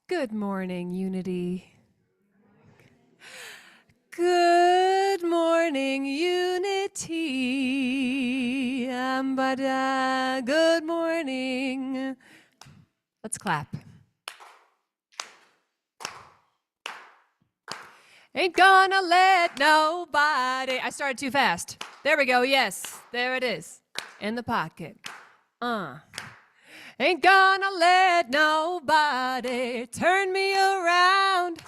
Good morning, Unity. Good morning, Unity. Good morning. Let's clap. Ain't gonna let nobody. I started too fast. There we go. Yes, there it is. In the pocket. Ain't gonna let nobody turn me around,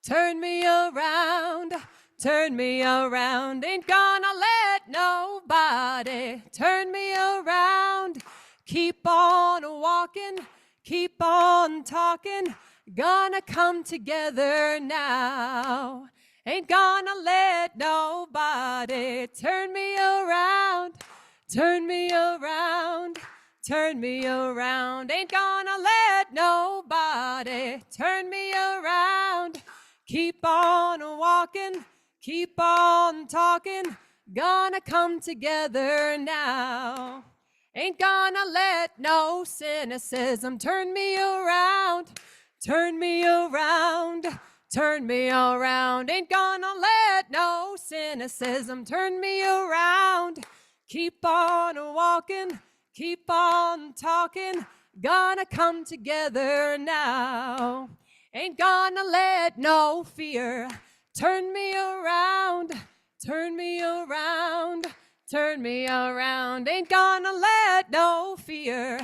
turn me around, turn me around. Ain't gonna let nobody turn me around. Keep on walking, keep on talking. Gonna come together now. Ain't gonna let nobody turn me around, turn me around. Turn me around, ain't gonna let nobody turn me around. Keep on walking, keep on talking, gonna come together now. Ain't gonna let no cynicism turn me around, turn me around, turn me around. Ain't gonna let no cynicism turn me around. Keep on walking, keep on talking, gonna come together now. Ain't gonna let no fear turn me around, turn me around, turn me around. Ain't gonna let no fear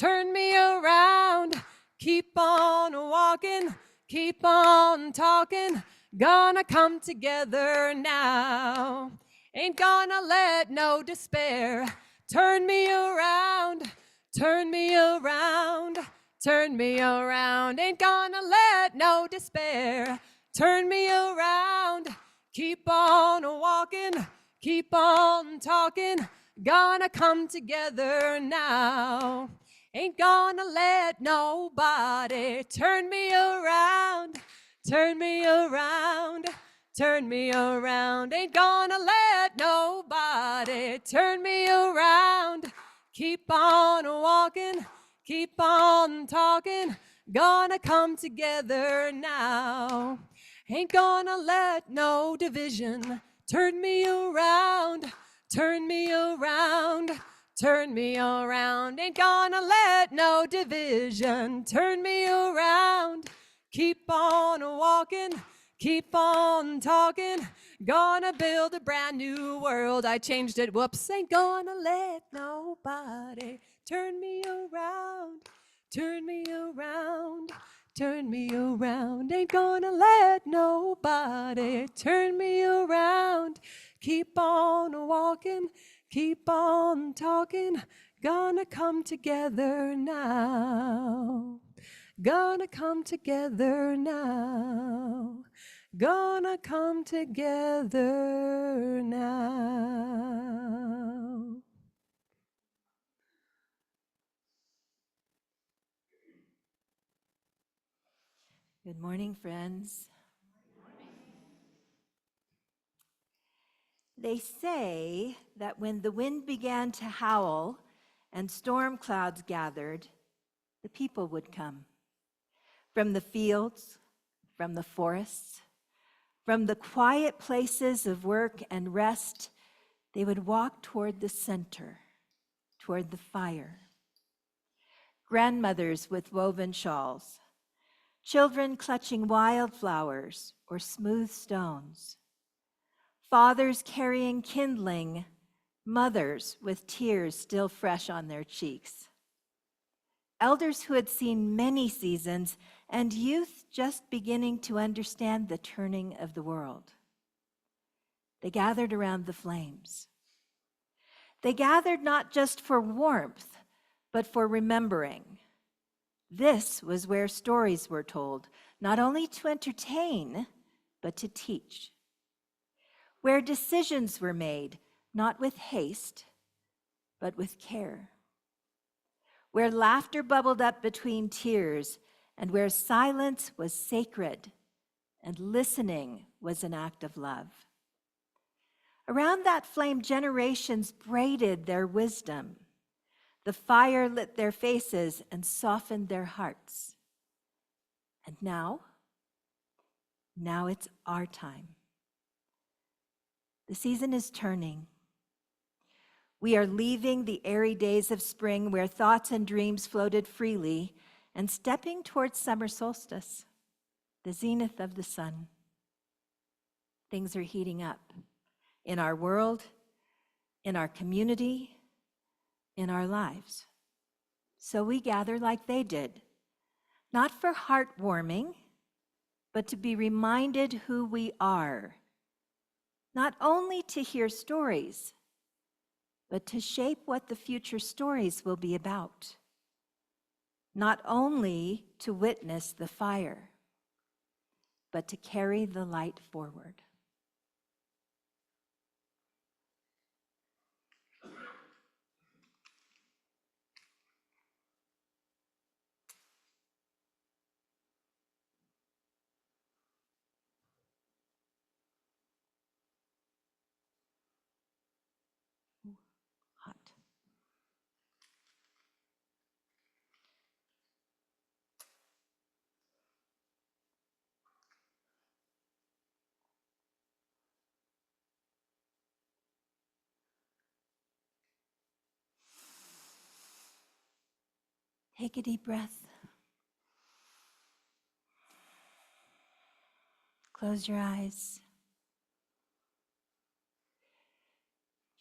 turn me around. Keep on walking, keep on talking, gonna come together now. Ain't gonna let no despair turn me around, turn me around, turn me around. Ain't gonna let no despair turn me around. Keep on walking, keep on talking, gonna come together now. Ain't gonna let nobody turn me around, turn me around, turn me around. Ain't gonna let nobody turn me around. Keep on walking, keep on talking, gonna come together now. Ain't gonna let no division turn me around, turn me around, turn me around. Ain't gonna let no division turn me around. Keep on walking, keep on talking, gonna build a brand new world. I changed it, whoops. Ain't gonna let nobody turn me around, turn me around, turn me around. Ain't gonna let nobody turn me around. Keep on walking, keep on talking, gonna come together now. Gonna come together now. Gonna come together now. Good morning, friends. They say that when the wind began to howl and storm clouds gathered, the people would come. From the fields, from the forests, from the quiet places of work and rest, they would walk toward the center, toward the fire. Grandmothers with woven shawls, children clutching wildflowers or smooth stones, fathers carrying kindling, mothers with tears still fresh on their cheeks, elders who had seen many seasons, and youth just beginning to understand the turning of the world. They gathered around the flames. They gathered not just for warmth, but for remembering. This was where stories were told, not only to entertain, but to teach. Where decisions were made, not with haste, but with care. Where laughter bubbled up between tears, and where silence was sacred, and listening was an act of love. Around that flame, generations braided their wisdom. The fire lit their faces and softened their hearts. And now it's our time. The season is turning. We are leaving the airy days of spring where thoughts and dreams floated freely and stepping towards summer solstice, the zenith of the sun. Things are heating up in our world, in our community, in our lives. So we gather like they did, not for heartwarming, but to be reminded who we are, not only to hear stories, but to shape what the future stories will be about, not only to witness the fire, but to carry the light forward. Hot. Take a deep breath. Close your eyes.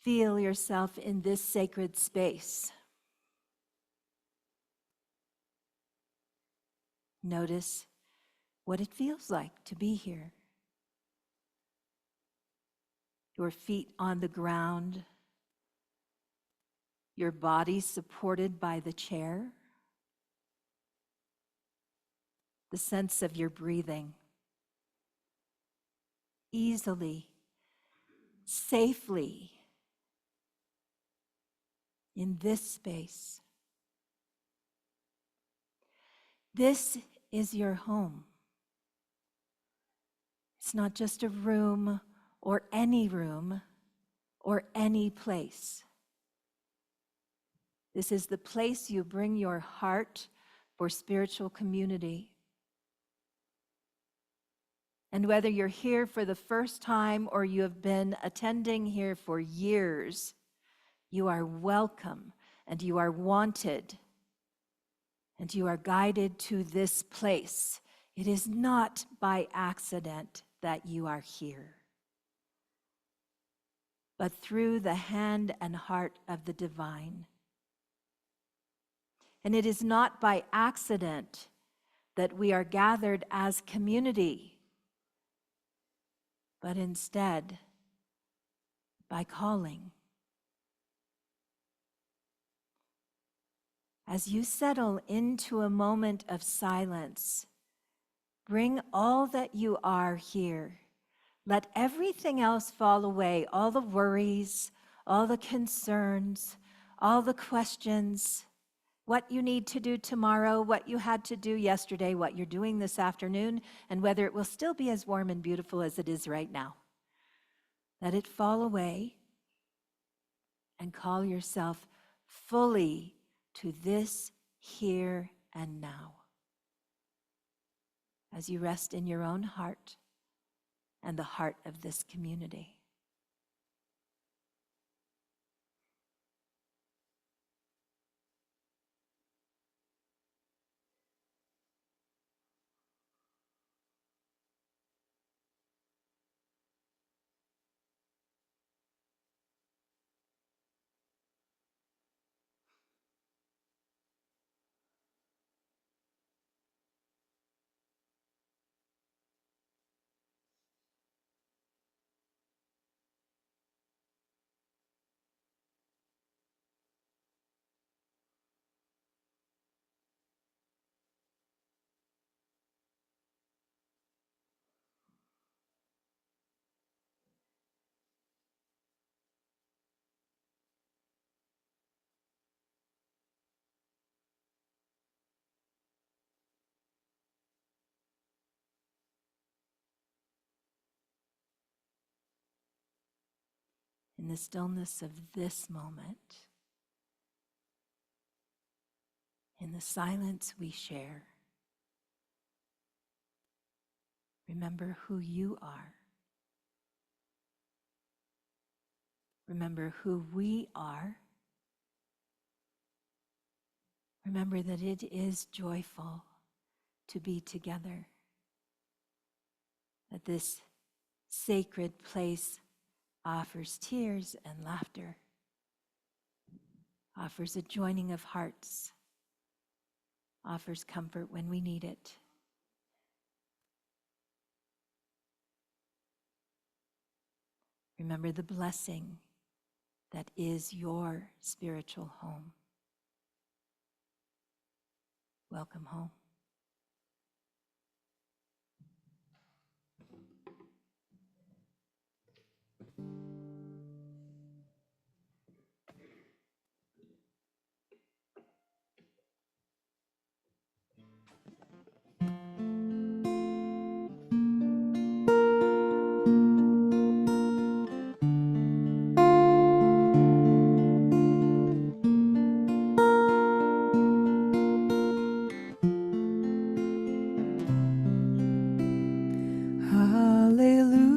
Feel yourself in this sacred space. Notice what it feels like to be here. Your feet on the ground, your body supported by the chair, the sense of your breathing. Easily, safely, in this space. This is your home. It's not just a room or any place. This is the place you bring your heart for spiritual community. And whether you're here for the first time or you have been attending here for years, you are welcome and you are wanted and you are guided to this place. It is not by accident that you are here, but through the hand and heart of the divine. And it is not by accident that we are gathered as community, but instead by calling. As you settle into a moment of silence, bring all that you are here. Let everything else fall away, all the worries, all the concerns, all the questions, what you need to do tomorrow, what you had to do yesterday, what you're doing this afternoon, and whether it will still be as warm and beautiful as it is right now. Let it fall away and call yourself fully to this here and now as you rest in your own heart and the heart of this community. In the stillness of this moment, in the silence we share, Remember who you are. Remember who we are. Remember that it is joyful to be together. That this sacred place offers tears and laughter, offers a joining of hearts, offers comfort when we need it. Remember the blessing that is your spiritual home. Welcome home.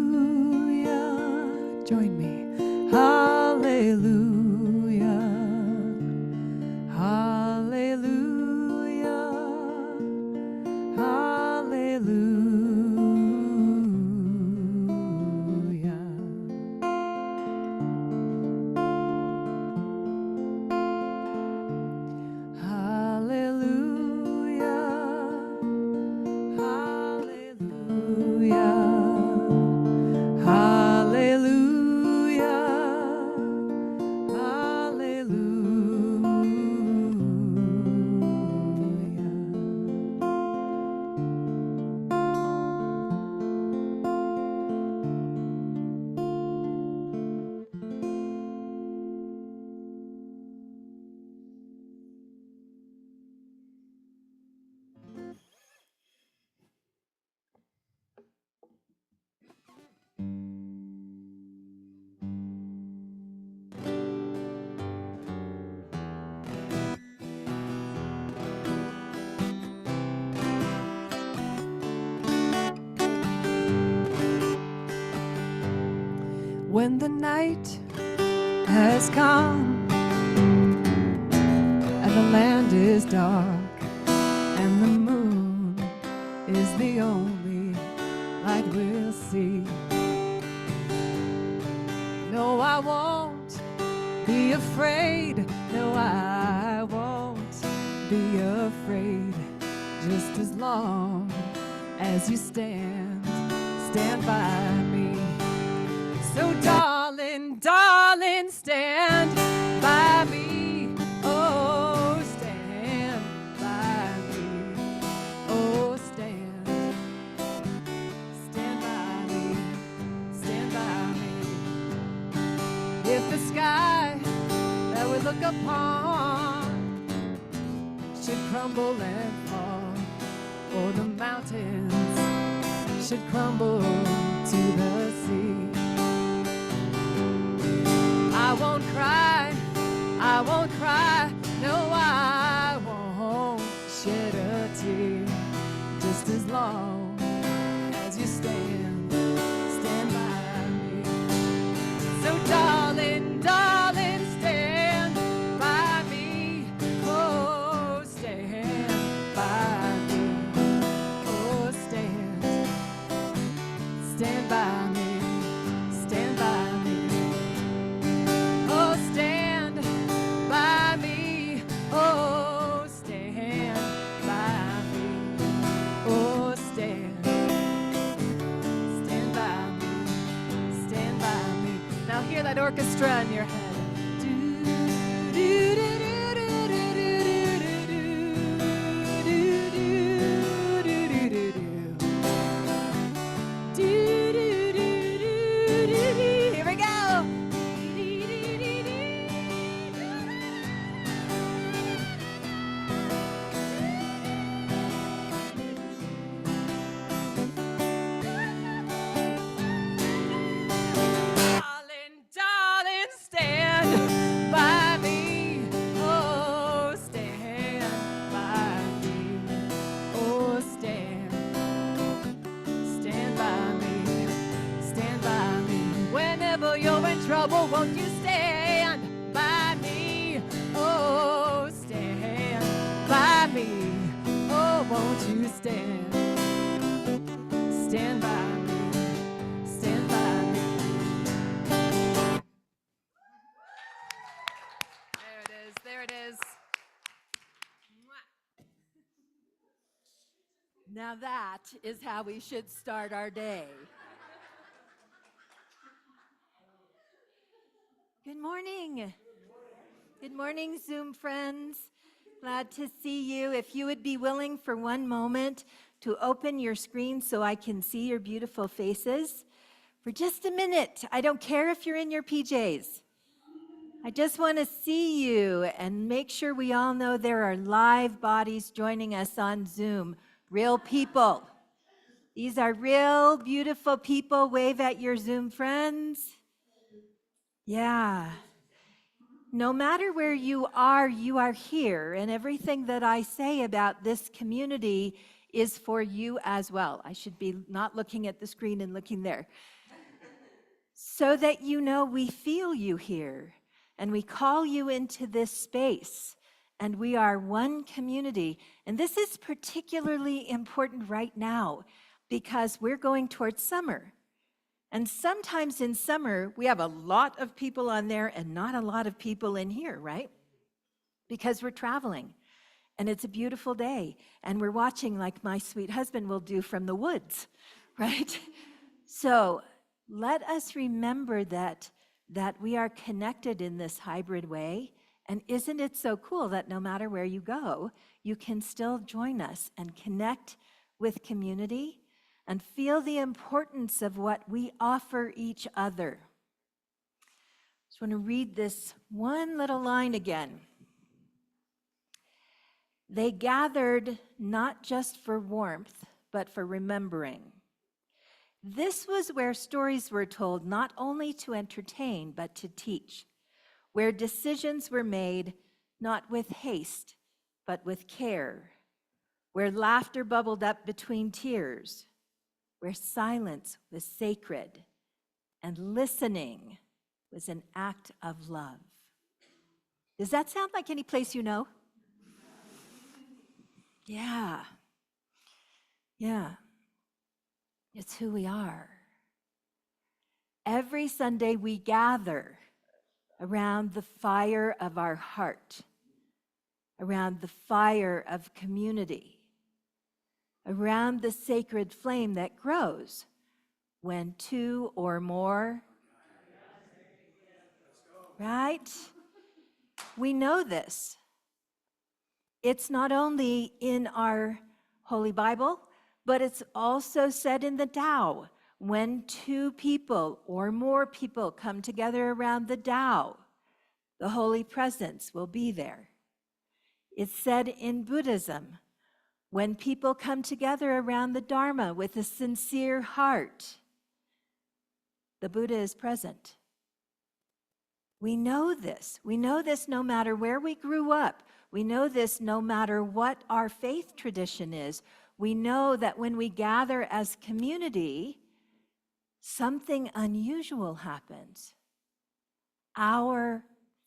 Hallelujah. Join me. Hallelujah. Hallelujah. Hallelujah. Hallelujah. Hallelujah. When the night has come and the land is dark and the moon is the only light we'll see. No, I won't be afraid. No, I won't be afraid. Just as long as you stand by me. So darling, darling, stand by me. Oh, stand by me. Oh, stand by me. Stand by me. If the sky that we look upon should crumble and fall, or the mountains should crumble to the sea, I won't cry, I won't cry, no, I won't shed a tear, just as long as you stand by me. So darling, darling, stand by me, oh, stand by me, oh, stand by me, stand by me. Oh, stand by me. Oh, stand by me. Oh, stand by me. Stand by me. Now hear that orchestra in your head. Here we go. Darling, darling, stand Oh, won't you stand by me? Oh, stand by me. Oh, won't you stand? Stand by me. Stand by me. There it is. There it is. Now that is how we should start our day. Good morning. Good morning, Zoom friends. Glad to see you. If you would be willing for one moment to open your screen so I can see your beautiful faces. For just a minute, I don't care if you're in your PJs. I just want to see you and make sure we all know there are live bodies joining us on Zoom, real people. These are real, beautiful people. Wave at your Zoom friends. Yeah. No matter where you are here, and everything that I say about this community is for you as well. I should be not looking at the screen and looking there. So that you know we feel you here, and we call you into this space, and we are one community. And this is particularly important right now because we're going towards summer. And sometimes in summer, we have a lot of people on there and not a lot of people in here, right? Because we're traveling, and it's a beautiful day, and we're watching like my sweet husband will do from the woods, right? So let us remember that we are connected in this hybrid way. And isn't it so cool that no matter where you go, you can still join us and connect with community and feel the importance of what we offer each other. Just want to read this one little line again. They gathered not just for warmth, but for remembering. This was where stories were told not only to entertain, but to teach, where decisions were made not with haste, but with care, where laughter bubbled up between tears, where silence was sacred and listening was an act of love. Does that sound like any place you know? Yeah. It's who we are. Every Sunday we gather around the fire of our heart, around the fire of community, around the sacred flame that grows when two or more, right? We know this. It's not only in our Holy Bible, but it's also said in the Tao. When two people or more people come together around the Tao, the Holy Presence will be there. It's said in Buddhism, when people come together around the Dharma with a sincere heart, the Buddha is present. We know this. We know this no matter where we grew up. We know this no matter what our faith tradition is. We know that when we gather as community, something unusual happens. Our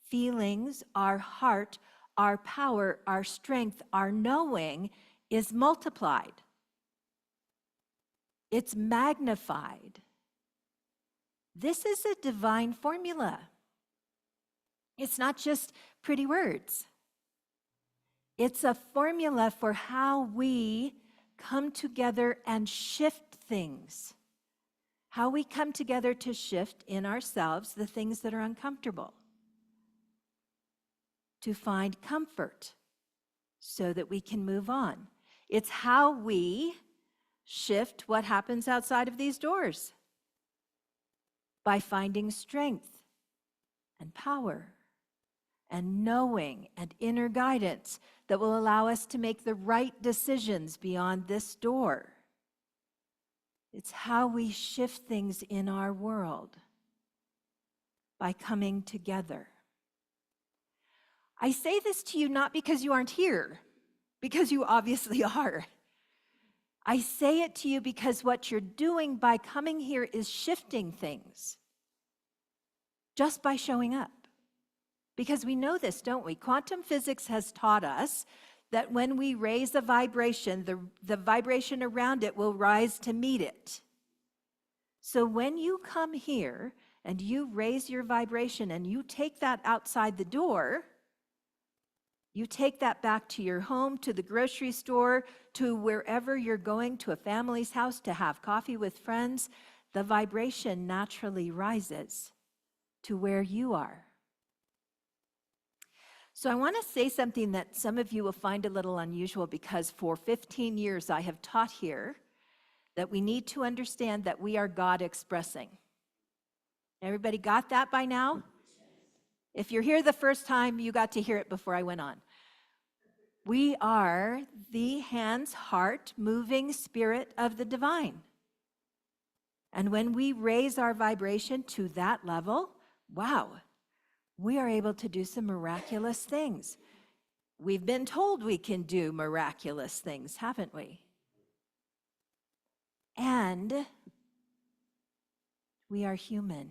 feelings, our heart, our power, our strength, our knowing is multiplied. It's magnified. This is a divine formula. It's not just pretty words. It's a formula for how we come together and shift things. How we come together to shift in ourselves the things that are uncomfortable. To find comfort so that we can move on. It's how we shift what happens outside of these doors. By finding strength and power and knowing and inner guidance that will allow us to make the right decisions beyond this door. It's how we shift things in our world by coming together. I say this to you not because you aren't here, because you obviously are. I say it to you because what you're doing by coming here is shifting things. just by showing up. Because we know this, don't we? Quantum physics has taught us that when we raise a vibration, the vibration around it will rise to meet it. So when you come here and you raise your vibration and you take that outside the door, you take that back to your home, to the grocery store, to wherever you're going, to a family's house to have coffee with friends, the vibration naturally rises to where you are. So I want to say something that some of you will find a little unusual, because for 15 years I have taught here that we need to understand that we are God expressing. Everybody got that by now? If you're here the first time, you got to hear it before I went on. We are the hands, heart, moving spirit of the divine. And when we raise our vibration to that level, wow, we are able to do some miraculous things. We've been told we can do miraculous things, haven't we? And we are human.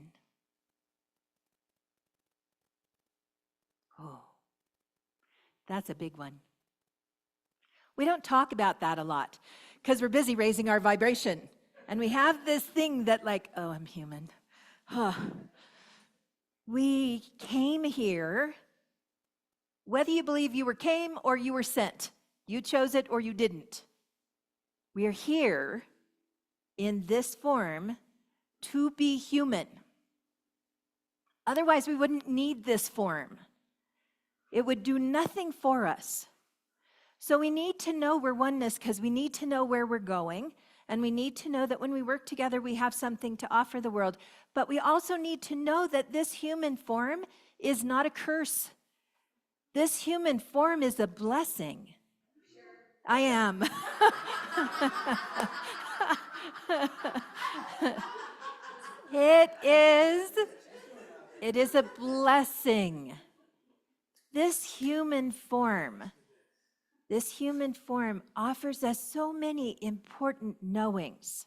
Oh, that's a big one. We don't talk about that a lot because we're busy raising our vibration. And we have this thing that like, oh, I'm human. We came here, whether you believe you came or you were sent. You chose it or you didn't. We are here in this form to be human. Otherwise, we wouldn't need this form. It would do nothing for us. So we need to know we're oneness because we need to know where we're going. And we need to know that when we work together, we have something to offer the world. But we also need to know that this human form is not a curse. This human form is a blessing. I am. It is a blessing. This human form offers us so many important knowings.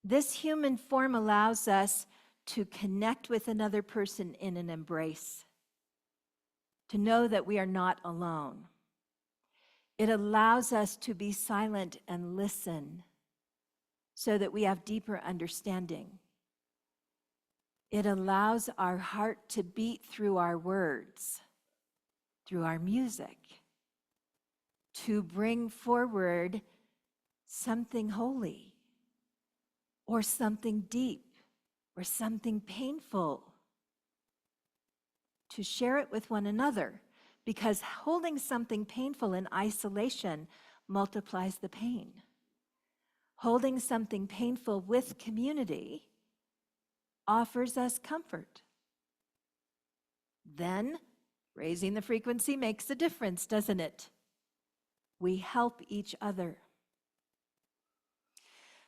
This human form allows us to connect with another person in an embrace, to know that we are not alone. It allows us to be silent and listen so that we have deeper understanding. It allows our heart to beat through our words, through our music, to bring forward something holy or something deep or something painful, to share it with one another, because holding something painful in isolation multiplies the pain. Holding something painful with community offers us comfort. Then raising the frequency makes a difference, doesn't it? We help each other.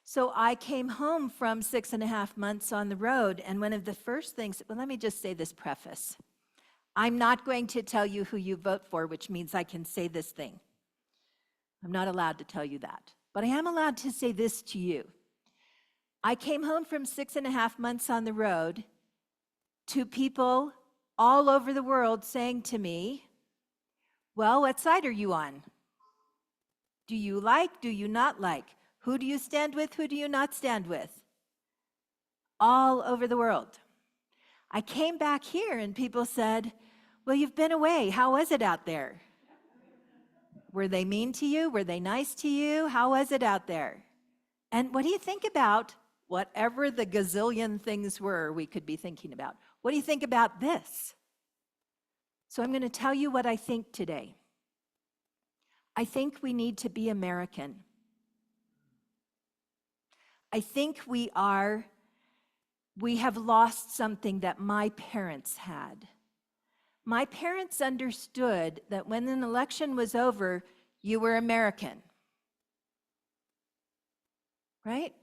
So I came home from 6.5 months on the road, and one of the first things, well, let me just say this preface. I'm not going to tell you who you vote for, which means I can say this thing. I'm not allowed to tell you that, but I am allowed to say this to you. I came home from 6.5 months on the road to people all over the world saying to me, well, what side are you on? Do you like, do you not like? Who do you stand with, who do you not stand with? All over the world. I came back here and people said, well, you've been away. How was it out there? Were they mean to you? Were they nice to you? How was it out there? And what do you think about whatever the gazillion things were we could be thinking about? What do you think about this? So I'm going to tell you what I think today. I think we need to be American. I think we have lost something that my parents had. My parents understood that when an election was over, you were American. Right?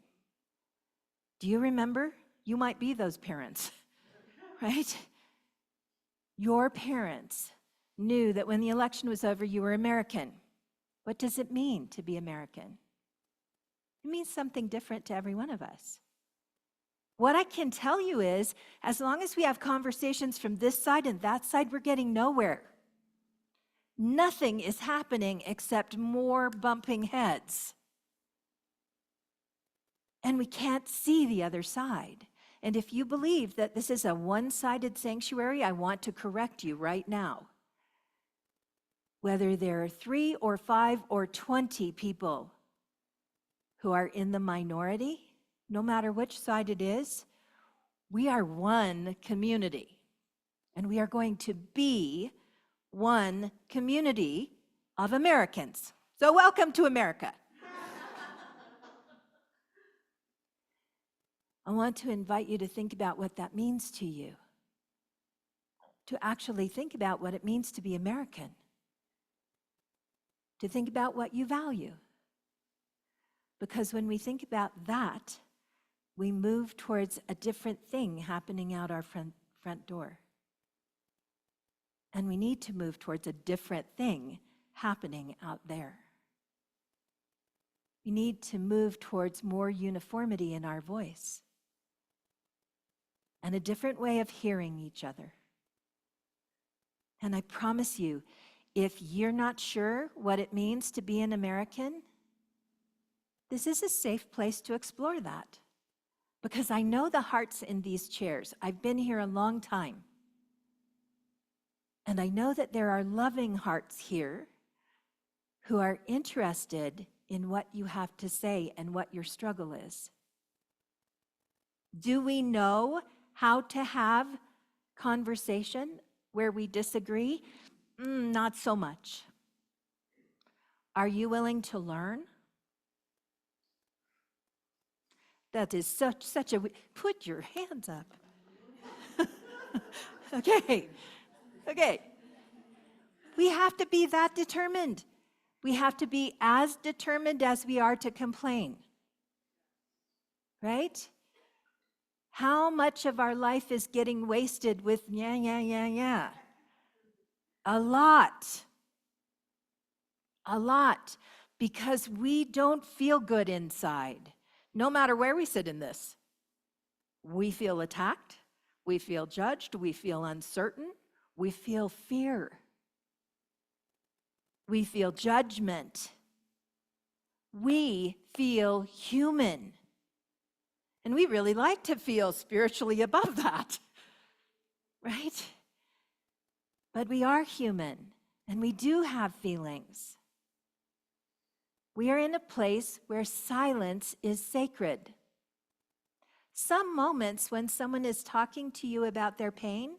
Do you remember? You might be those parents, right? Your parents knew that when the election was over, you were American. What does it mean to be American? It means something different to every one of us. What I can tell you is, as long as we have conversations from this side and that side, we're getting nowhere. Nothing is happening except more bumping heads. And we can't see the other side. And if you believe that this is a one-sided sanctuary, I want to correct you right now. Whether there are 3 or 5 or 20 people who are in the minority, no matter which side it is, we are one community. And we are going to be one community of Americans. So welcome to America. I want to invite you to think about what that means to you. To actually think about what it means to be American. To think about what you value. Because when we think about that, we move towards a different thing happening out our front door. And we need to move towards a different thing happening out there. We need to move towards more uniformity in our voice and a different way of hearing each other. And I promise you, if you're not sure what it means to be an American, this is a safe place to explore that. Because I know the hearts in these chairs. I've been here a long time. And I know that there are loving hearts here who are interested in what you have to say and what your struggle is. Do we know how to have conversation where we disagree? Not so much. Are you willing to learn? That is such a, put your hands up. Okay. We have to be that determined. We have to be as determined as we are to complain. Right? How much of our life is getting wasted with yeah? A lot. Because we don't feel good inside. No matter where we sit in this. We feel attacked. We feel judged. We feel uncertain. We feel fear. We feel judgment. We feel human. And we really like to feel spiritually above that, right? But we are human, and we do have feelings. We are in a place where silence is sacred. Some moments when someone is talking to you about their pain,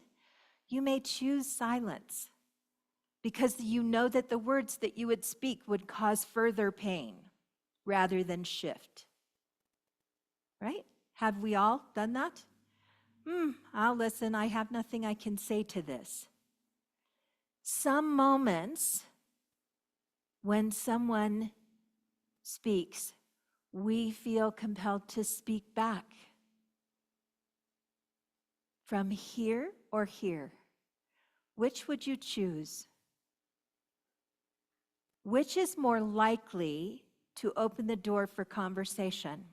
you may choose silence because you know that the words that you would speak would cause further pain rather than shift. Right? Have we all done that? I'll listen. I have nothing I can say to this. Some moments when someone speaks, we feel compelled to speak back. From here or here? Which would you choose? Which is more likely to open the door for conversation?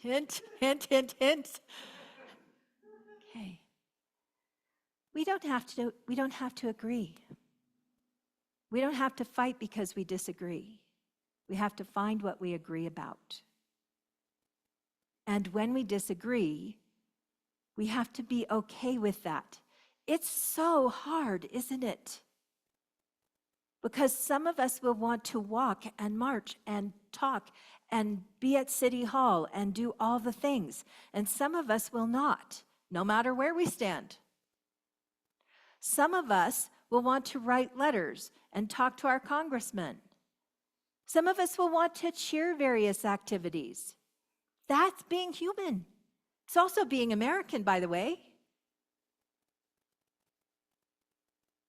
Hint. Okay. We don't have to agree. We don't have to fight because we disagree. We have to find what we agree about. And when we disagree, we have to be okay with that. It's so hard, isn't it? Because some of us will want to walk and march and talk and be at City Hall and do all the things. And some of us will not, no matter where we stand. Some of us will want to write letters and talk to our congressman. Some of us will want to cheer various activities. That's being human. It's also being American, by the way.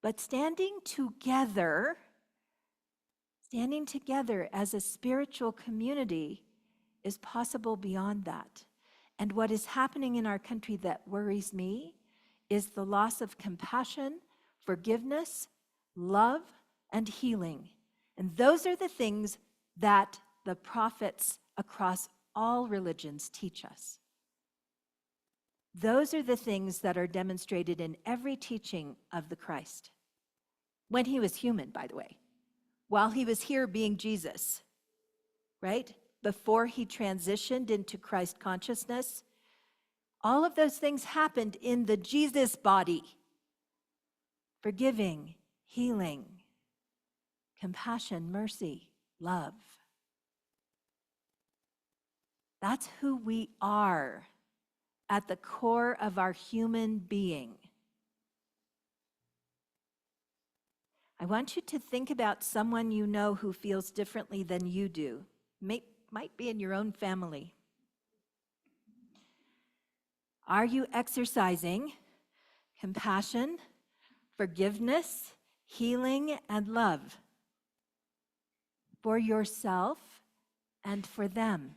But standing together as a spiritual community is possible beyond that. And what is happening in our country that worries me is the loss of compassion, forgiveness, love, and healing. And those are the things that the prophets across all religions teach us. Those are the things that are demonstrated in every teaching of the Christ. When he was human, by the way, while he was here being Jesus, right? Before he transitioned into Christ consciousness, all of those things happened in the Jesus body. Forgiving, healing, compassion, mercy, love. That's who we are at the core of our human being. I want you to think about someone you know who feels differently than you do. Might be in your own family. Are you exercising compassion, forgiveness, healing, and love for yourself and for them?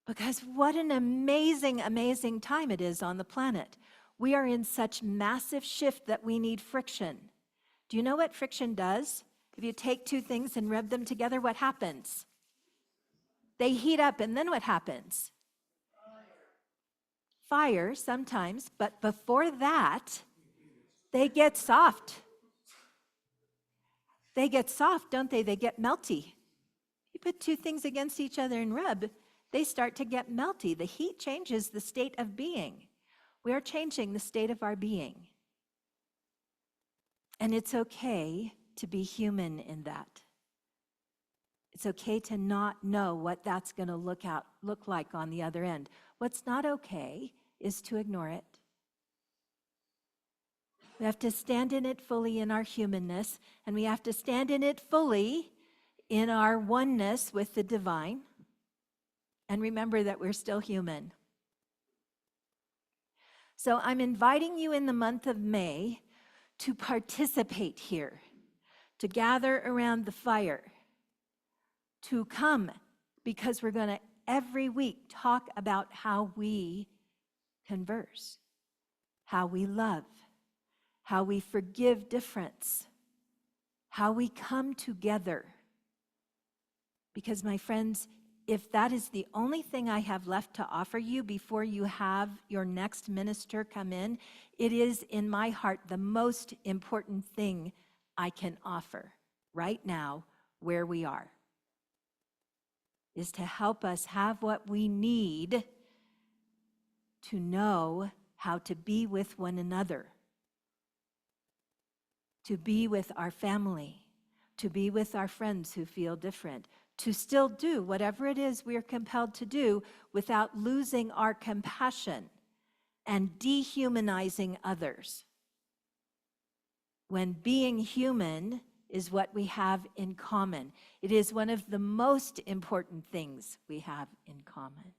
Because what an amazing, amazing time it is on the planet. We are in such massive shift that we need friction. Do you know what friction does? If you take two things and rub them together, what happens? They heat up, and then what happens? Fire sometimes, but before that, they get soft. They get soft, don't they? They get melty. You put two things against each other and rub, they start to get melty. The heat changes the state of being. We are changing the state of our being. And it's okay to be human in that. It's okay to not know what that's going to look like on the other end. What's not okay is to ignore it. We have to stand in it fully in our humanness, and we have to stand in it fully in our oneness with the divine. And remember that we're still human. So I'm inviting you in the month of May to participate here, to gather around the fire, to come, because we're going to every week talk about how we converse, how we love, how we forgive difference, how we come together. Because, my friends, if that is the only thing I have left to offer you before you have your next minister come in, it is in my heart the most important thing I can offer right now where we are, is to help us have what we need to know how to be with one another, to be with our family, to be with our friends who feel different, to still do whatever it is we are compelled to do without losing our compassion and dehumanizing others. When being human is what we have in common. It is one of the most important things we have in common.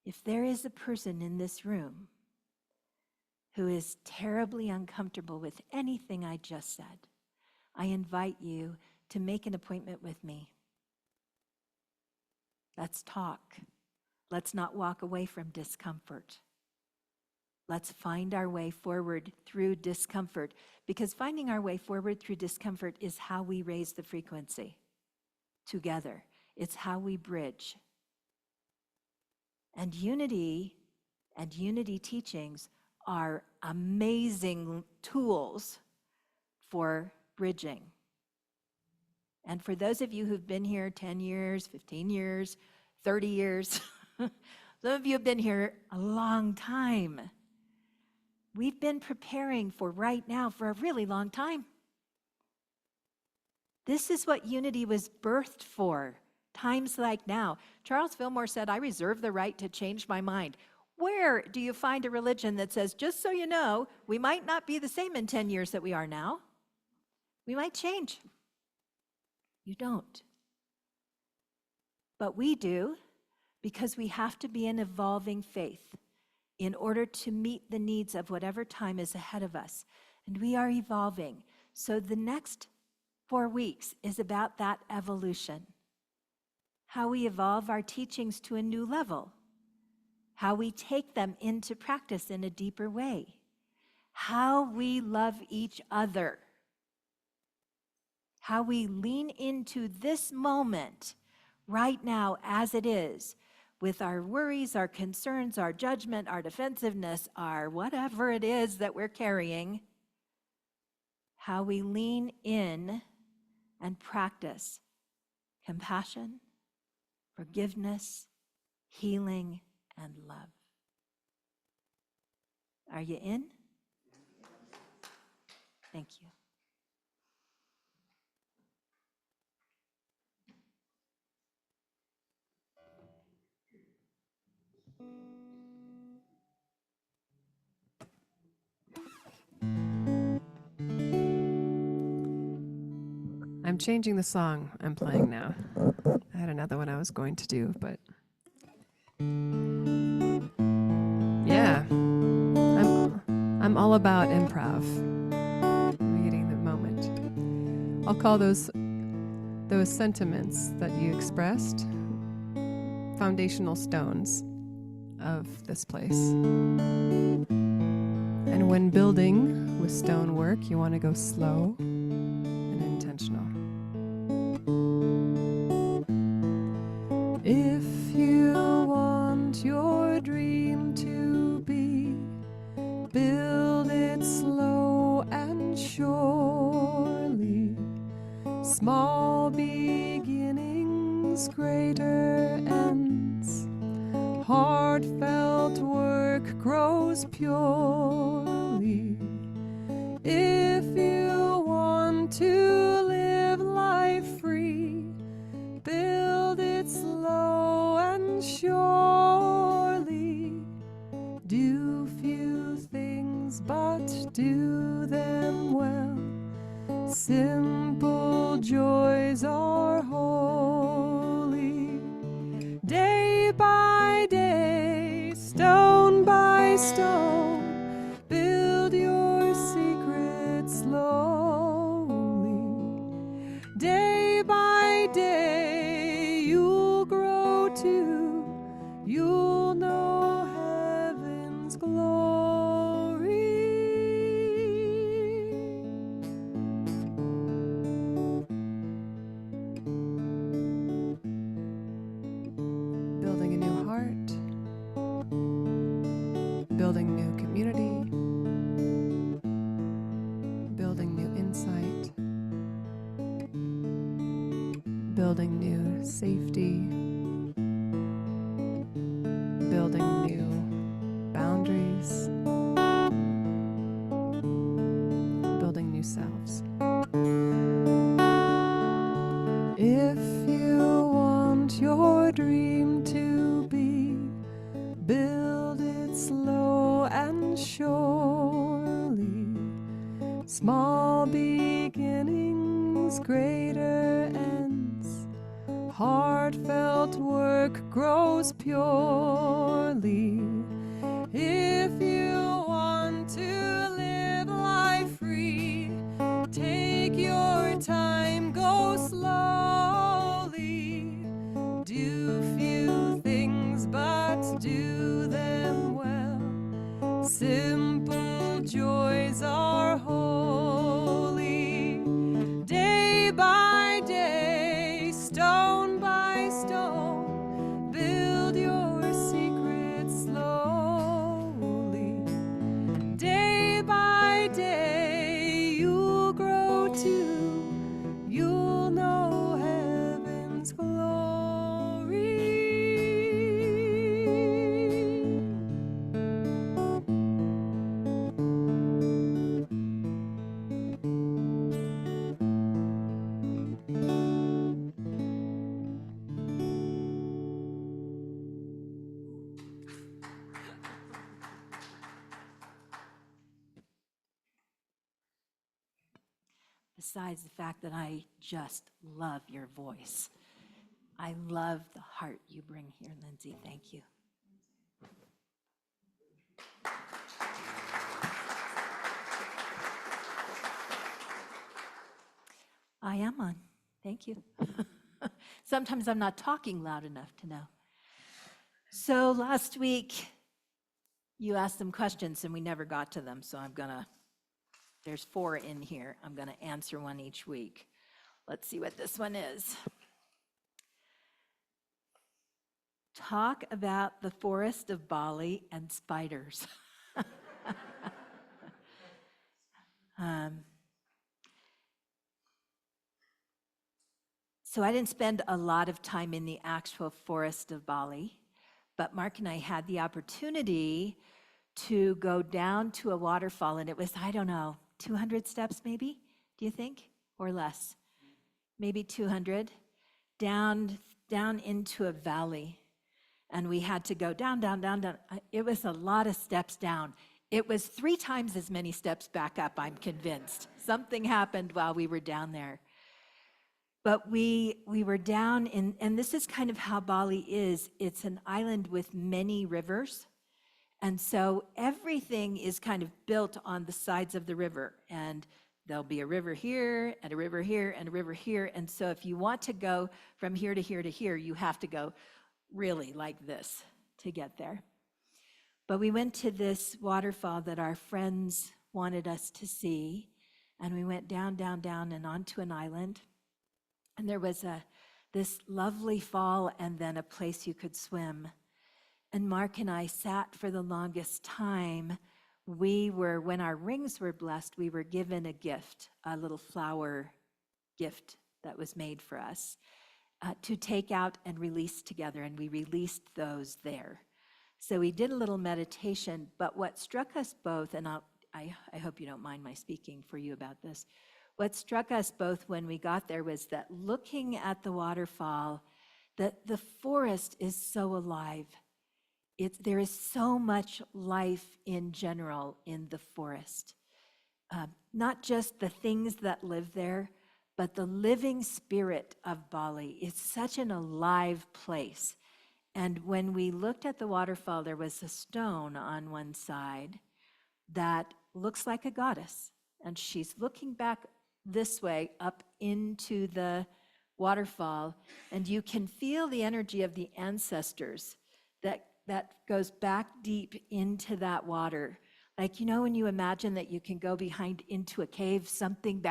If there is a person in this room who is terribly uncomfortable with anything I just said, I invite you to make an appointment with me. Let's talk. Let's not walk away from discomfort. Let's find our way forward through discomfort, because finding our way forward through discomfort is how we raise the frequency together. It's how we bridge. And unity teachings are amazing tools for bridging. And for those of you who've been here 10 years, 15 years, 30 years, some of you have been here a long time. We've been preparing for right now for a really long time. This is what unity was birthed for, times like now. Charles Fillmore said, I reserve the right to change my mind. Where do you find a religion that says, just so you know, we might not be the same in 10 years that we are now? We might change. You don't. But we do, because we have to be an evolving faith in order to meet the needs of whatever time is ahead of us. And we are evolving. So the next 4 weeks is about that evolution. How we evolve our teachings to a new level. How we take them into practice in a deeper way. How we love each other. how we lean into this moment right now as it is, with our worries, our concerns, our judgment, our defensiveness, our whatever it is that we're carrying, how we lean in and practice compassion, forgiveness, healing, and love. Are you in? Thank you. I'm changing the song I'm playing now. I had another one I was going to do, but yeah, I'm all about improv, meeting the moment. I'll call those sentiments that you expressed foundational stones of this place. And when building with stonework, you want to go slow and intentional. If you want your dream to be, build it slow and surely. Small beginnings, greater ends. Heartfelt work grows purely. If you want to live life free, build it slow and surely. Do few things, but do them well. Simple joys are holy. Day by day, stone by stone, build your secret slowly. Day by day, you'll grow too. You'll know heaven's glory. Building a new heart, building new community, building new insight, building new safety, building new boundaries, building new selves. If you want your dream to be, build it slow and surely. Small beginnings, greater ends. Heartfelt work grows purely. If you want to live life free, take your time, go slowly. Do few things, but do them well. Simple joys are holy. Day by day, stone by stone, build your secret slowly. Day by day, you'll grow too. You'll know heaven's glory. Besides the fact that I just love your voice, I love the heart you bring here, Lindsay. Thank you. I am on. Thank you. Sometimes I'm not talking loud enough to know. So last week, you asked them questions and we never got to them, so there's 4 in here. I'm gonna answer one each week. Let's see what this one is. Talk about the forest of Bali and spiders. So I didn't spend a lot of time in the actual forest of Bali, but Mark and I had the opportunity to go down to a waterfall, and it was, I don't know, 200 steps maybe, do you think? Or less? Maybe 200, down into a valley. And we had to go down, down, down, down. It was a lot of steps down. It was 3 times as many steps back up, I'm convinced. Something happened while we were down there. But we were down in, and this is kind of how Bali is. It's an island with many rivers. And so everything is kind of built on the sides of the river. And there'll be a river here, and a river here, and a river here. And so if you want to go from here to here to here, you have to go really like this to get there. But we went to this waterfall that our friends wanted us to see. And we went down, down, down, and onto an island. And there was this lovely fall and then a place you could swim. And Mark and I sat for the longest time. When our rings were blessed, we were given a gift, a little flower gift that was made for us to take out and release together. And we released those there. So we did a little meditation, but what struck us both, and I hope you don't mind my speaking for you about this, what struck us both when we got there was that looking at the waterfall, that the forest is so alive. There is so much life in general in the forest. Not just the things that live there, but the living spirit of Bali. It's such an alive place. And when we looked at the waterfall, there was a stone on one side that looks like a goddess. And she's looking back this way up into the waterfall, and you can feel the energy of the ancestors that goes back deep into that water. Like, you know, when you imagine that you can go behind into a cave, something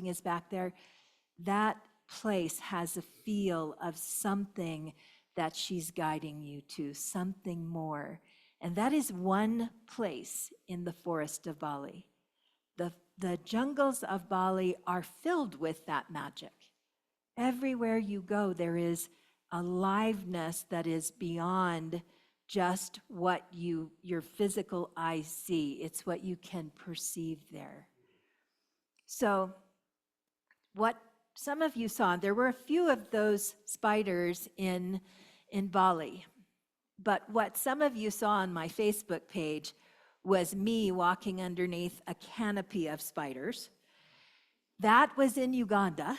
is back there, that place has a feel of something that she's guiding you to, something more. And that is one place in the forest of Bali. The jungles of Bali are filled with that magic. Everywhere you go, there is aliveness that is beyond just what your physical eyes see. It's what you can perceive there. So what some of you saw, there were a few of those spiders in Bali, but what some of you saw on my Facebook page was me walking underneath a canopy of spiders. That was in Uganda.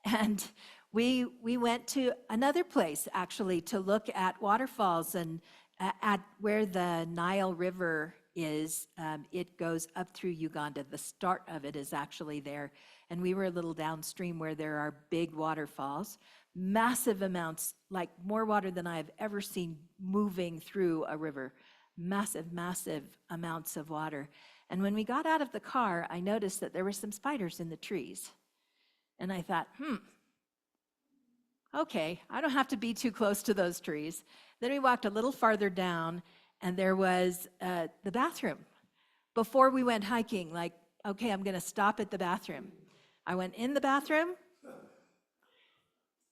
And we went to another place, actually, to look at waterfalls and at where the Nile River is. It goes up through Uganda. The start of it is actually there. And we were a little downstream where there are big waterfalls, massive amounts, like more water than I have ever seen moving through a river. Massive, massive amounts of water. And when we got out of the car, I noticed that there were some spiders in the trees. And I thought, okay, I don't have to be too close to those trees. Then we walked a little farther down, and there was the bathroom. Before we went hiking, like, okay, I'm going to stop at the bathroom. I went in the bathroom,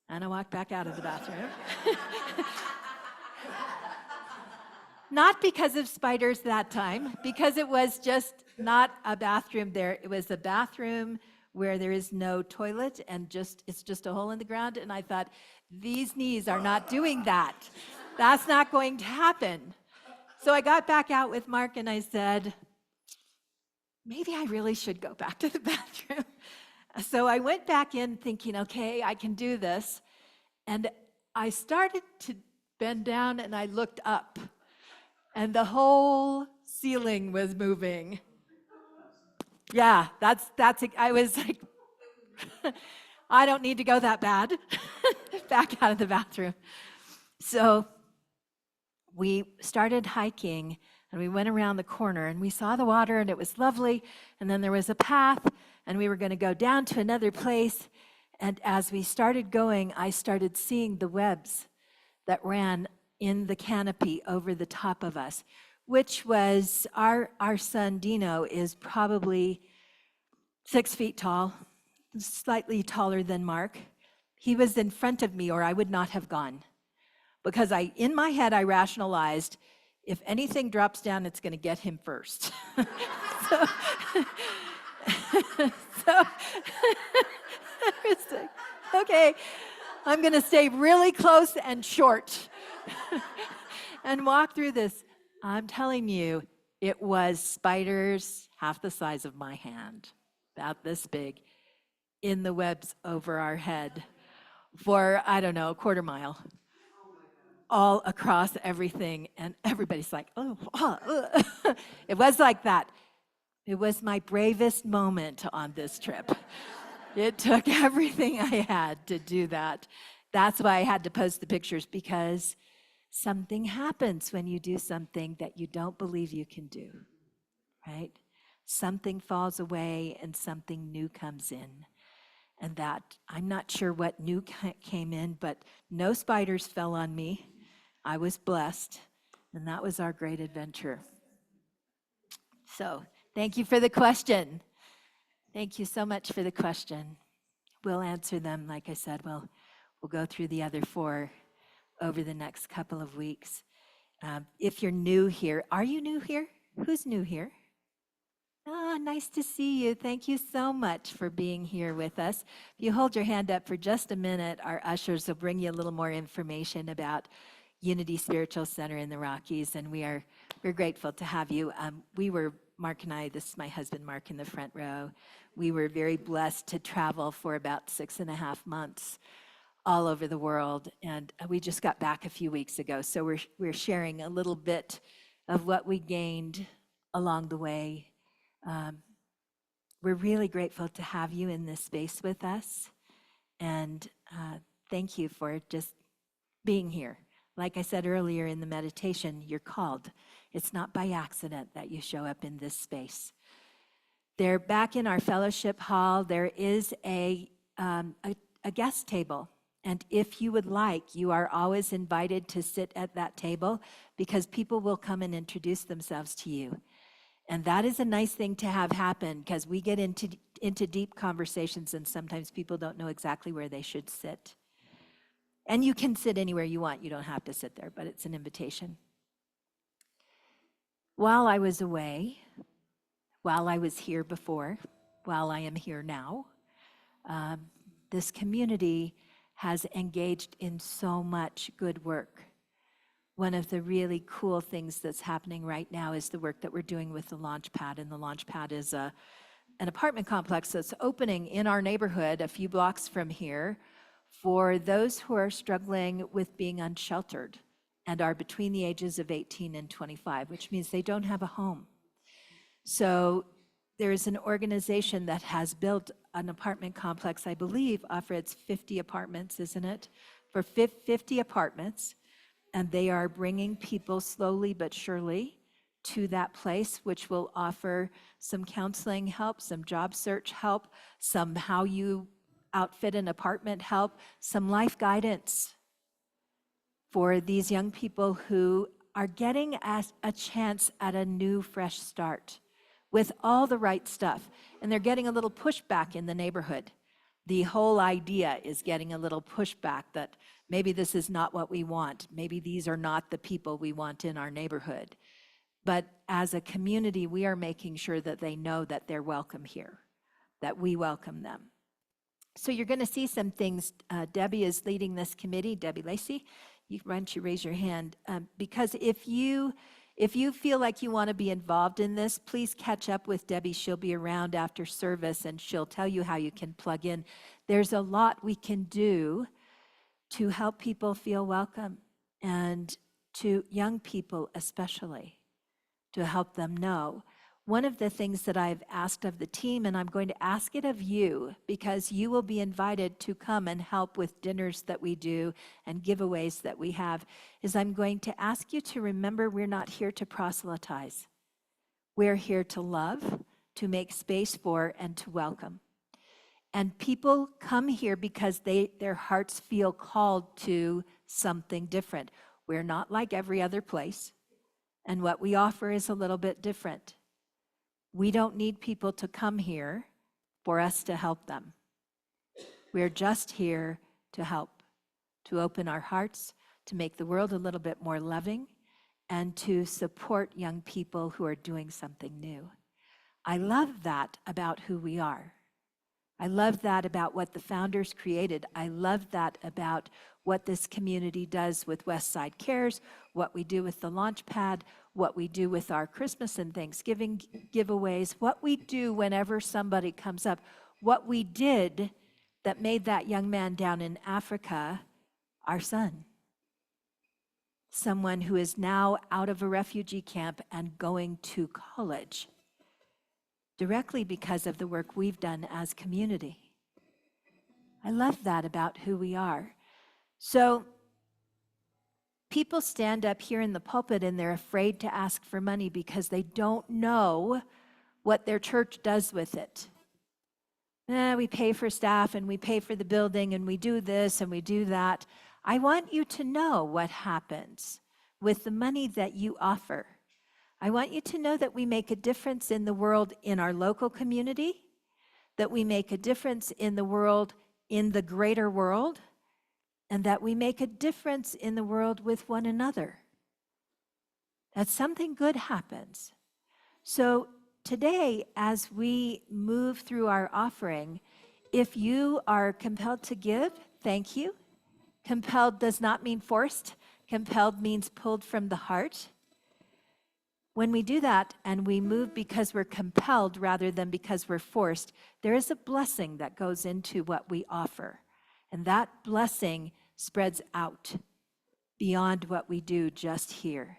and I walked back out of the bathroom. Not because of spiders that time, because it was just not a bathroom there. It was a bathroom where there is no toilet and it's just a hole in the ground. And I thought, these knees are not doing that. That's not going to happen. So I got back out with Mark and I said, maybe I really should go back to the bathroom. So I went back in thinking, okay, I can do this. And I started to bend down and I looked up. And the whole ceiling was moving. Yeah, I was like, I don't need to go that bad. Back out of the bathroom. So we started hiking and we went around the corner and we saw the water and it was lovely. And then there was a path and we were going to go down to another place. And as we started going, I started seeing the webs that ran in the canopy over the top of us, which was our son Dino is probably 6 feet tall, slightly taller than Mark. He was in front of me, or I would not have gone, because in my head, I rationalized, if anything drops down, it's going to get him first. so I was like, okay, I'm going to stay really close and short and walk through this. I'm telling you, it was spiders half the size of my hand, about this big, in the webs over our head for, I don't know, a quarter mile, all across everything. And everybody's like, oh. It was like that. It was my bravest moment on this trip. It took everything I had to do that. That's why I had to post the pictures, because something happens when you do something that you don't believe you can do, right? Something falls away and something new comes in. And that, I'm not sure what new came in, but no spiders fell on me. I was blessed, and that was our great adventure. So, thank you for the question. Thank you so much for the question. We'll answer them, like I said, we'll go through the other 4 over the next couple of weeks. If you're new here, are you new here? Who's new here? Oh, nice to see you. Thank you so much for being here with us. If you hold your hand up for just a minute, our ushers will bring you a little more information about Unity Spiritual Center in the Rockies, and we're grateful to have you. Mark and I, this is my husband Mark in the front row, we were very blessed to travel for about 6.5 months all over the world, and we just got back a few weeks ago, so we're sharing a little bit of what we gained along the way. We're really grateful to have you in this space with us, and thank you for just being here. Like I said earlier in the meditation, you're called. It's not by accident that you show up in this space. There, back in our fellowship hall, there is a guest table. And if you would like, you are always invited to sit at that table, because people will come and introduce themselves to you. And that is a nice thing to have happen, because we get into deep conversations and sometimes people don't know exactly where they should sit. And you can sit anywhere you want. You don't have to sit there, but it's an invitation. While I was away, while I was here before, while I am here now, this community has engaged in so much good work. One of the really cool things that's happening right now is the work that we're doing with the Launchpad. And the Launchpad is an apartment complex that's opening in our neighborhood a few blocks from here for those who are struggling with being unsheltered and are between the ages of 18 and 25, which means they don't have a home. So there is an organization that has built an apartment complex, I believe, Alfred's 50 apartments, isn't it? For 50 apartments, and they are bringing people slowly but surely to that place, which will offer some counseling help, some job search help, some how you outfit an apartment help, some life guidance for these young people who are getting a chance at a new, fresh start with all the right stuff. And they're getting a little pushback in the neighborhood. The whole idea is getting a little pushback that maybe this is not what we want. Maybe these are not the people we want in our neighborhood. But as a community, we are making sure that they know that they're welcome here, that we welcome them. So you're going to see some things. Debbie is leading this committee, Debbie Lacey. Why don't you raise your hand? Because if you feel like you want to be involved in this, please catch up with Debbie. She'll be around after service and she'll tell you how you can plug in. There's a lot we can do to help people feel welcome, and to young people especially, to help them know. One of the things that I've asked of the team, and I'm going to ask it of you, because you will be invited to come and help with dinners that we do and giveaways that we have, is I'm going to ask you to remember we're not here to proselytize. We're here to love, to make space for, and to welcome. And people come here because their hearts feel called to something different. We're not like every other place, and what we offer is a little bit different. We don't need people to come here for us to help them. We're just here to help, to open our hearts, to make the world a little bit more loving, and to support young people who are doing something new. I love that about who we are. I love that about what the founders created. I love that about what this community does with Westside Cares, what we do with the Launchpad, what we do with our Christmas and Thanksgiving giveaways, what we do whenever somebody comes up, what we did that made that young man down in Africa our son. Someone who is now out of a refugee camp and going to college, directly because of the work we've done as community. I love that about who we are. So people stand up here in the pulpit and they're afraid to ask for money because they don't know what their church does with it. We pay for staff and we pay for the building and we do this and we do that. I want you to know what happens with the money that you offer. I want you to know that we make a difference in the world in our local community, that we make a difference in the world in the greater world, and that we make a difference in the world with one another. That something good happens. So today, as we move through our offering, if you are compelled to give, thank you. Compelled does not mean forced. Compelled means pulled from the heart. When we do that and we move because we're compelled rather than because we're forced, there is a blessing that goes into what we offer. And that blessing spreads out beyond what we do just here.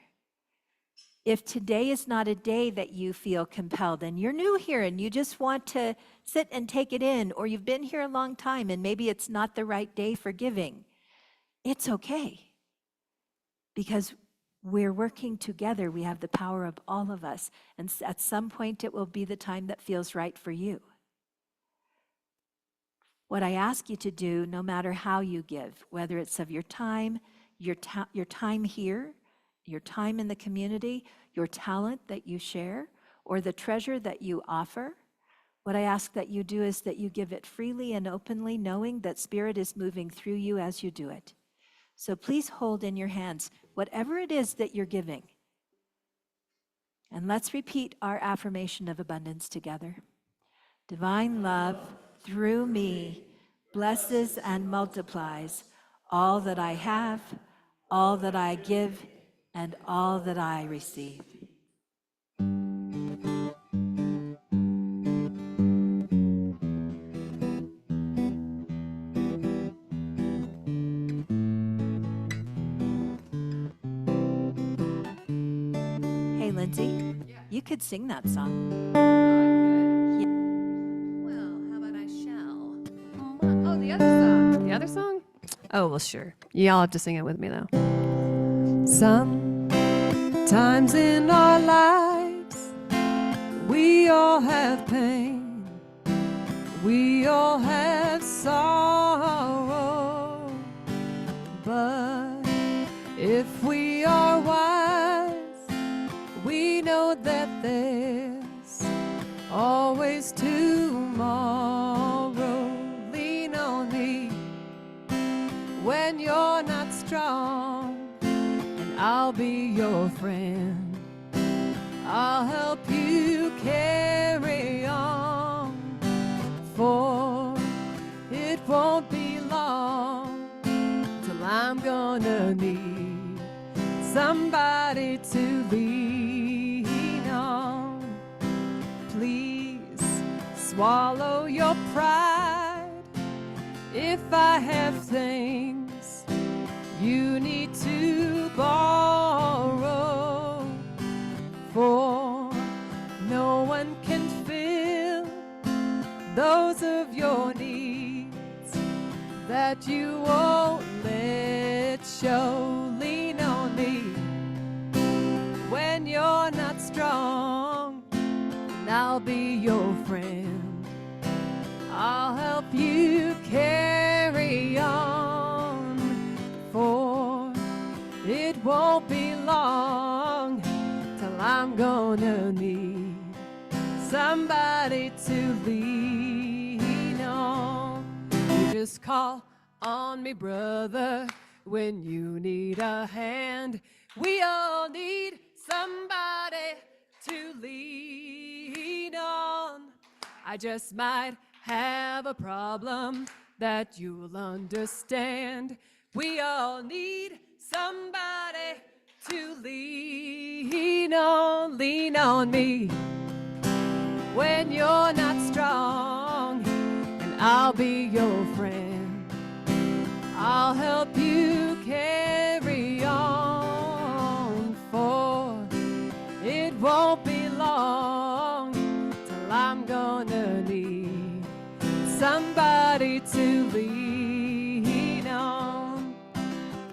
If today is not a day that you feel compelled and you're new here and you just want to sit and take it in, or you've been here a long time and maybe it's not the right day for giving, it's okay. Because we're working together. We have the power of all of us. And at some point, it will be the time that feels right for you. What I ask you to do, no matter how you give, whether it's of your time, your time here, your time in the community, your talent that you share, or the treasure that you offer, what I ask that you do is that you give it freely and openly, knowing that Spirit is moving through you as you do it. So please hold in your hands whatever it is that you're giving. And let's repeat our affirmation of abundance together. Divine love through me blesses and multiplies all that I have, all that I give, and all that I receive. Hey, Lindsay, you could sing that song. Well, how about I shall? Oh, the other song. The other song? Oh, well, sure. Y'all have to sing it with me, though. Sometimes in our lives, we all have pain. We all have sorrow. But if we are wise, we know that there's always tomorrow. Lean on me when you're not strong, and I'll be your friend. I'll help you carry on, for it won't be long till I'm gonna need somebody to lean on. Please swallow your pride. If I have things you need to borrow, for no one can fill those of your needs that you won't let show. Lean on me when you're not strong, and I'll be your friend. I'll help you carry on, for it won't be long till I'm gonna need somebody to lean on. You just call on me, brother, when you need a hand. We all need somebody to lean on. I just might have a problem that you'll understand. We all need somebody to lean on. Lean on me when you're not strong, and I'll be your friend. I'll help you carry on, for it won't be long till I'm gonna need somebody to lean on.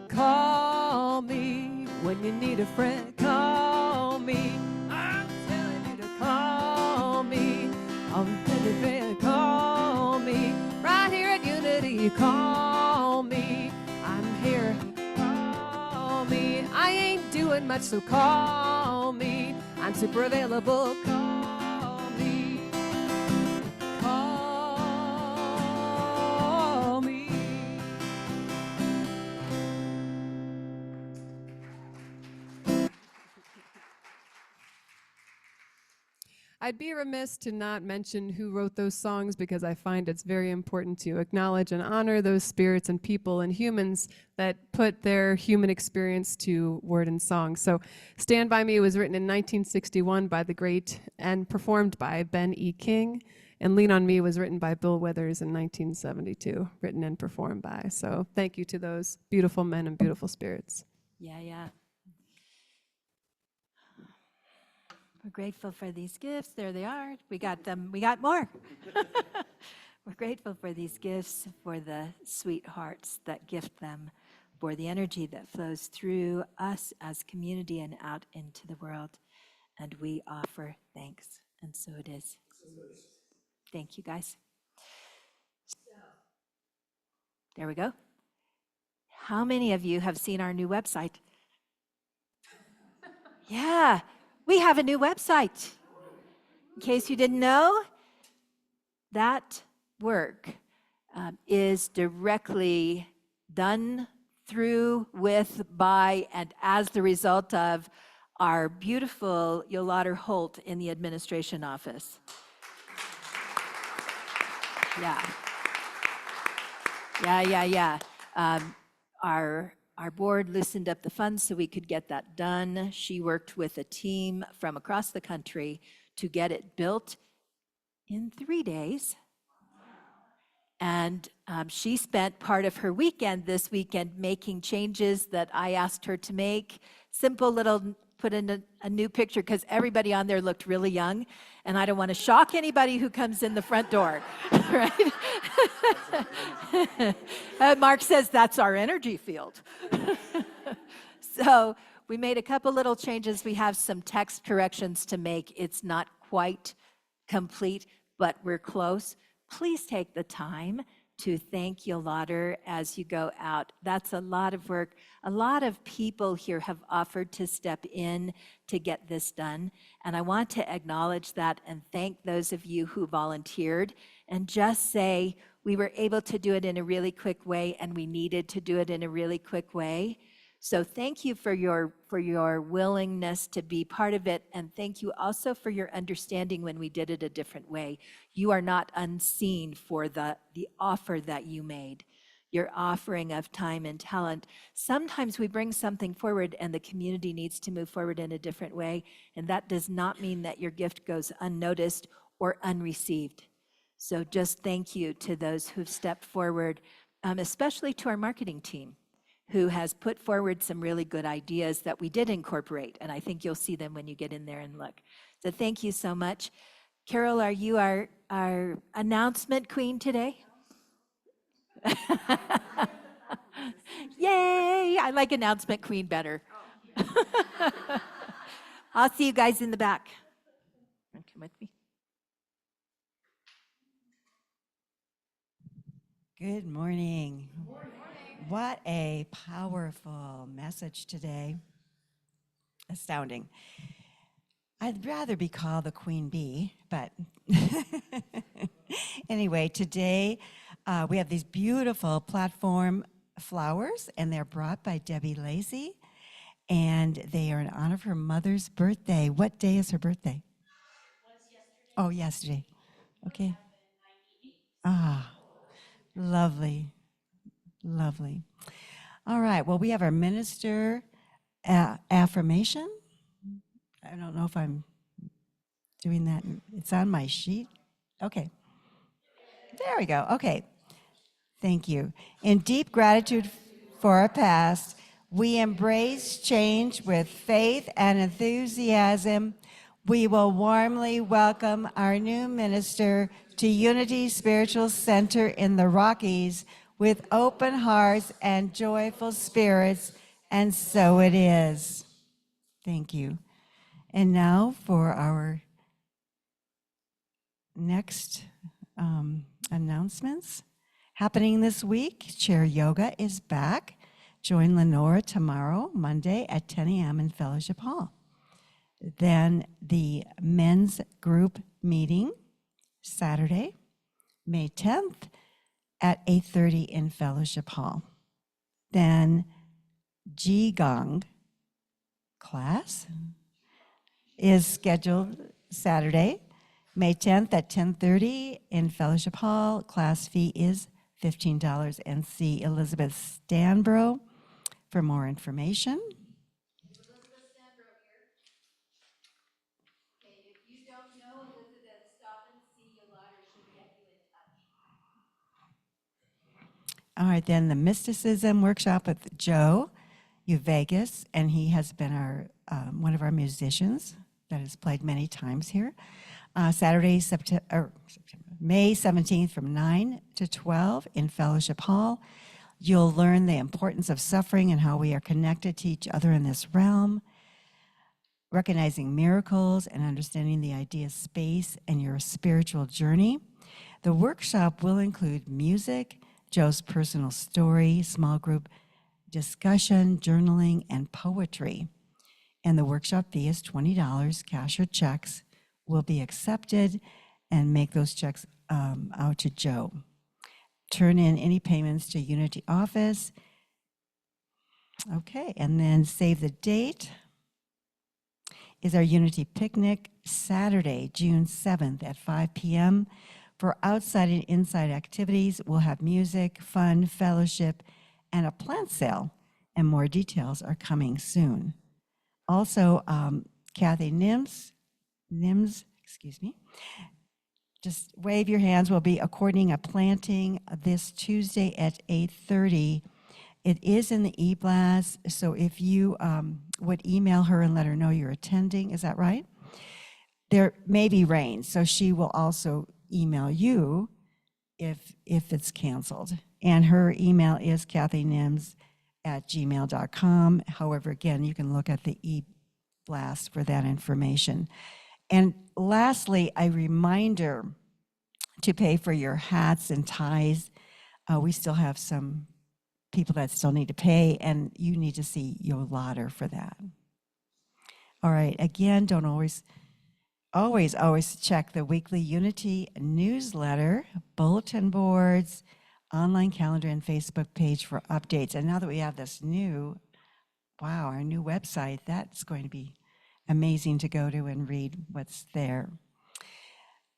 Call me when you need a friend. Call me. I'm telling you to call me. I'm telling you, call me. Right here at Unity, call me. I'm here. Call me. I ain't doing much, so call me. I'm super available. Call me. Call me. I'd be remiss to not mention who wrote those songs, because I find it's very important to acknowledge and honor those spirits and people and humans that put their human experience to word and song. So Stand By Me was written in 1961 by the great and performed by Ben E. King. And Lean on Me was written by Bill Withers in 1972, written and performed by. So thank you to those beautiful men and beautiful spirits. Yeah. We're grateful for these gifts. There they are. We got them. We got more. We're grateful for these gifts, for the sweet hearts that gift them, for the energy that flows through us as community and out into the world. And we offer thanks. And so it is. Thank you, guys. There we go. How many of you have seen our new website? Yeah. We have a new website. In case you didn't know, that work is directly done through, with, by, and as the result of our beautiful Yolanda Holt in the administration office. Yeah. Our board loosened up the funds so we could get that done. She worked with a team from across the country to get it built in 3 days. And she spent part of her weekend this weekend making changes that I asked her to make. Simple little, put in a new picture, because everybody on there looked really young. And I don't want to shock anybody who comes in the front door, right? Mark says that's our energy field. So we made a couple little changes. We have some text corrections to make. It's not quite complete, but we're close. Please take the time to thank Yolanda as you go out. That's a lot of work. A lot of people here have offered to step in to get this done. And I want to acknowledge that and thank those of you who volunteered, and just say we were able to do it in a really quick way, and we needed to do it in a really quick way. So thank you for your willingness to be part of it, and thank you also for your understanding when we did it a different way. You are not unseen for the offer that you made, your offering of time and talent. Sometimes we bring something forward and the community needs to move forward in a different way, and that does not mean that your gift goes unnoticed or unreceived. So just thank you to those who've stepped forward, especially to our marketing team, who has put forward some really good ideas that we did incorporate. And I think you'll see them when you get in there and look. So thank you so much. Carol, are you our announcement queen today? Yay! I like announcement queen better. I'll see you guys in the back. Come with me. Good morning. What a powerful message today. Astounding. I'd rather be called the Queen Bee, but anyway, today we have these beautiful platform flowers, and they're brought by Debbie Lacey, and they are in honor of her mother's birthday. What day is her birthday? Oh, yesterday. Okay. Ah, lovely. Lovely. All right. Well, we have our minister affirmation. I don't know if I'm doing that. It's on my sheet. Okay. There we go. Okay. Thank you. In deep gratitude for our past, we embrace change with faith and enthusiasm. We will warmly welcome our new minister to Unity Spiritual Center in the Rockies with open hearts and joyful spirits, and so it is. Thank you. And now for our next announcements. Happening this week, Chair Yoga is back. Join Lenora tomorrow, Monday at 10 a.m. in Fellowship Hall. Then the men's group meeting, Saturday, May 10th, at 8:30 in Fellowship Hall. Then Qigong class is scheduled Saturday, May 10th at 10:30 in Fellowship Hall. Class fee is $15, and see Elizabeth Stanbro for more information. Elizabeth Stanbro here. Okay, if you don't know Elizabeth, stop and see Yolanda. She'll get you in touch. All right, then the mysticism workshop with Joe Vegas, and he has been our one of our musicians that has played many times here. Saturday, May 17th from 9 to 12 in Fellowship Hall. You'll learn the importance of suffering and how we are connected to each other in this realm, recognizing miracles and understanding the idea of space and your spiritual journey. The workshop will include music, Joe's personal story, small group discussion, journaling, and poetry. And the workshop fee is $20. Cash or checks will be accepted, and make those checks out to Joe. Turn in any payments to Unity office. Okay, and then save the date is our Unity picnic, Saturday, June 7th at 5 p.m. For outside and inside activities, we'll have music, fun, fellowship, and a plant sale, and more details are coming soon. Also, Kathy Nims, just wave your hands. We'll be coordinating a planting this Tuesday at 8:30. It is in the e-blast, so if you would email her and let her know you're attending, is that right? There may be rain, so she will also email you if it's canceled. And her email is kathynims@gmail.com. However, again, you can look at the e-blast for that information. And lastly, a reminder to pay for your hats and ties. We still have some people that still need to pay, and you need to see Yolanda for that. All right, again, don't always check the weekly Unity newsletter, bulletin boards, online calendar, and Facebook page for updates. And now that we have this our new website, that's going to be amazing to go to and read what's there.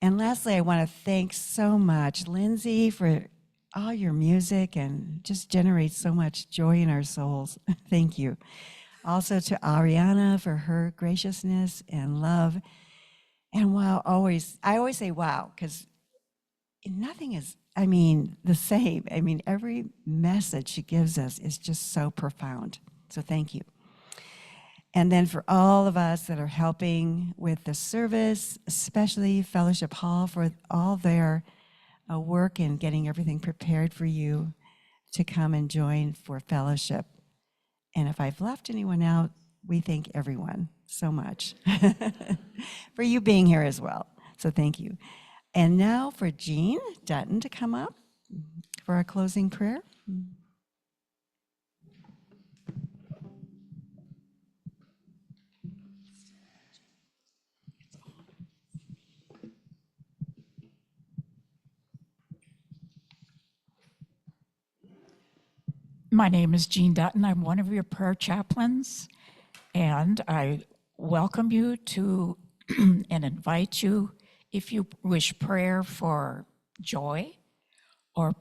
And lastly, I want to thank so much Lindsay for all your music, and just generates so much joy in our souls. Thank you. Also to Ariana for her graciousness and love. And wow, I always say wow, because nothing is, the same. Every message she gives us is just so profound. So thank you. And then for all of us that are helping with the service, especially Fellowship Hall, for all their work in getting everything prepared for you to come and join for fellowship. And if I've left anyone out, we thank everyone so much for you being here as well. So thank you. And now for Jean Dutton to come up for our closing prayer. My name is Jean Dutton. I'm one of your prayer chaplains, and I welcome you to and invite you, if you wish prayer for joy or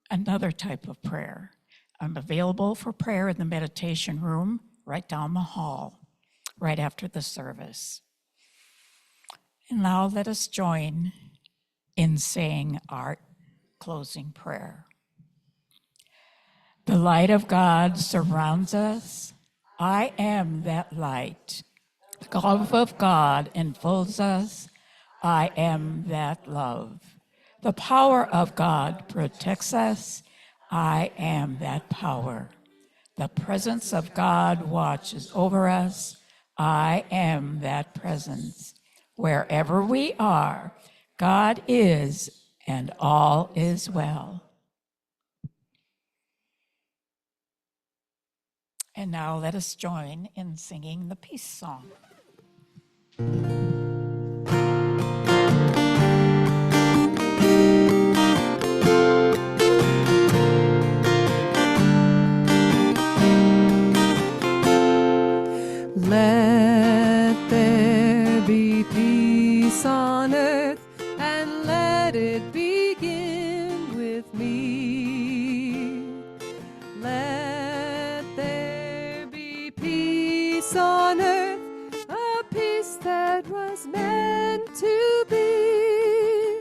another type of prayer. I'm available for prayer in the meditation room right down the hall, right after the service. And now let us join in saying our closing prayer. The light of God surrounds us. I am that light. The love of God enfolds us. I am that love. The power of God protects us. I am that power. The presence of God watches over us. I am that presence. Wherever we are, God is, and all is well. And now let us join in singing the peace song. Let there be peace on earth, and let it begin with me. Let there be peace on earth, a peace that was meant to be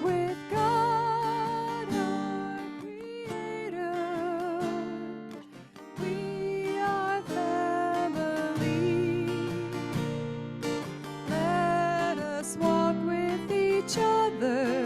with God our Creator. We are family. Let us walk with each other